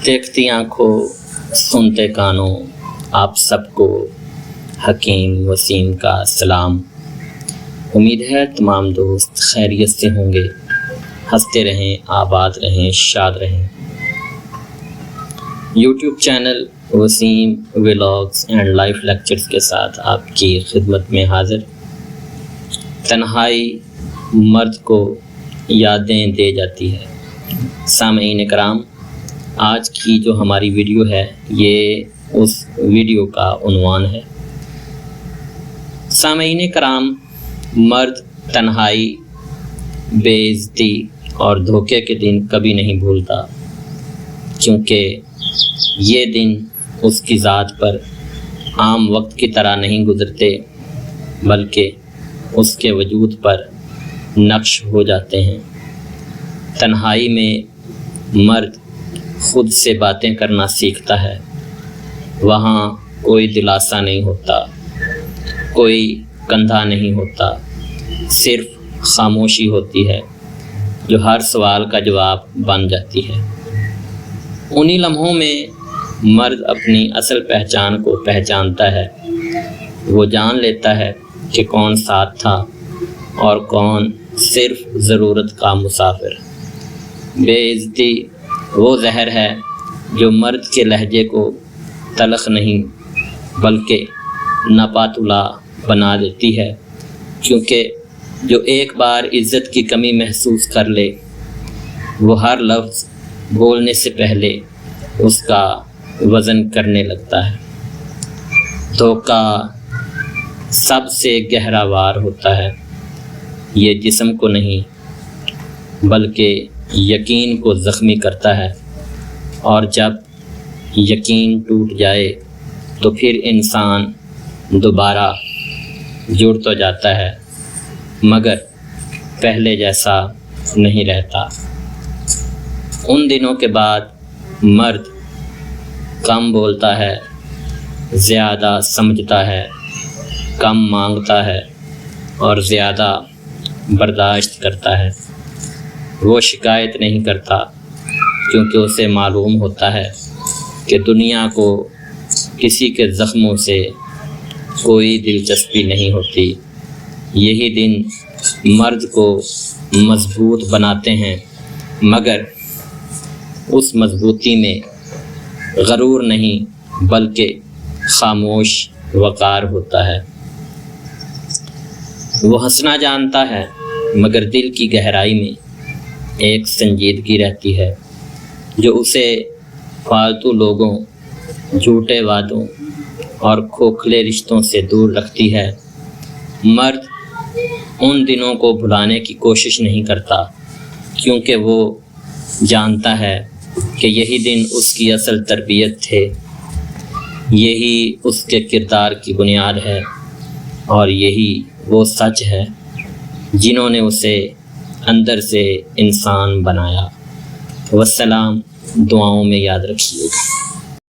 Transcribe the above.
देखती आँखों सुनते कानों आप सबको हकीम वसीम का सलाम। उम्मीद है तमाम दोस्त खैरियत से होंगे, हंसते रहें, आबाद रहें, शाद रहें। YouTube channel Waseem vlogs and life lectures के साथ आपकी खिदमत में हाज़िर। तन्हाई मर्द को यादें दे जाती है। सामईन कराम, आज की जो हमारी वीडियो है ये उस वीडियो का उन्वान है। सामईन कराम, मर्द तन्हाई, बेइज्जती और धोखे के दिन कभी नहीं भूलता, क्योंकि ये दिन उसकी ज़ात पर आम वक्त की तरह नहीं गुज़रते, बल्कि उसके वजूद पर नक्श हो जाते हैं। तन्हाई में मर्द खुद से बातें करना सीखता है। वहाँ कोई दिलासा नहीं होता, कोई कंधा नहीं होता, सिर्फ खामोशी होती है जो हर सवाल का जवाब बन जाती है। उन्हीं लम्हों में मर्द अपनी असल पहचान को पहचानता है। वो जान लेता है कि कौन साथ था और कौन सिर्फ ज़रूरत का मुसाफिर। बेइज्जती वो जहर है जो मर्द के लहजे को तलख नहीं बल्कि नापातुला बना देती है, क्योंकि जो एक बार इज़्ज़त की कमी महसूस कर ले, वो हर लफ्ज़ बोलने से पहले उसका वज़न करने लगता है। धोखा सबसे गहरा वार होता है। ये जिस्म को नहीं बल्कि यकीन को ज़ख्मी करता है, और जब यकीन टूट जाए तो फिर इंसान दोबारा जुड़ तो जाता है, मगर पहले जैसा नहीं रहता। उन दिनों के बाद मर्द कम बोलता है, ज़्यादा समझता है, कम मांगता है और ज़्यादा बर्दाश्त करता है। वो शिकायत नहीं करता, क्योंकि उसे मालूम होता है कि दुनिया को किसी के ज़ख्मों से कोई दिलचस्पी नहीं होती। यही दिन मर्द को मजबूत बनाते हैं, मगर उस मजबूती में गरूर नहीं बल्कि खामोश वक़ार होता है। वो हंसना जानता है, मगर दिल की गहराई में एक संजीदगी रहती है जो उसे फालतू लोगों, झूठे वादों और खोखले रिश्तों से दूर रखती है। मर्द उन दिनों को भुलाने की कोशिश नहीं करता, क्योंकि वो जानता है कि यही दिन उसकी असल तरबियत थे, यही उसके किरदार की बुनियाद है और यही वो सच है जिन्होंने उसे अंदर से इंसान बनाया। वस्सलाम, दुआओं में याद रखिएगा।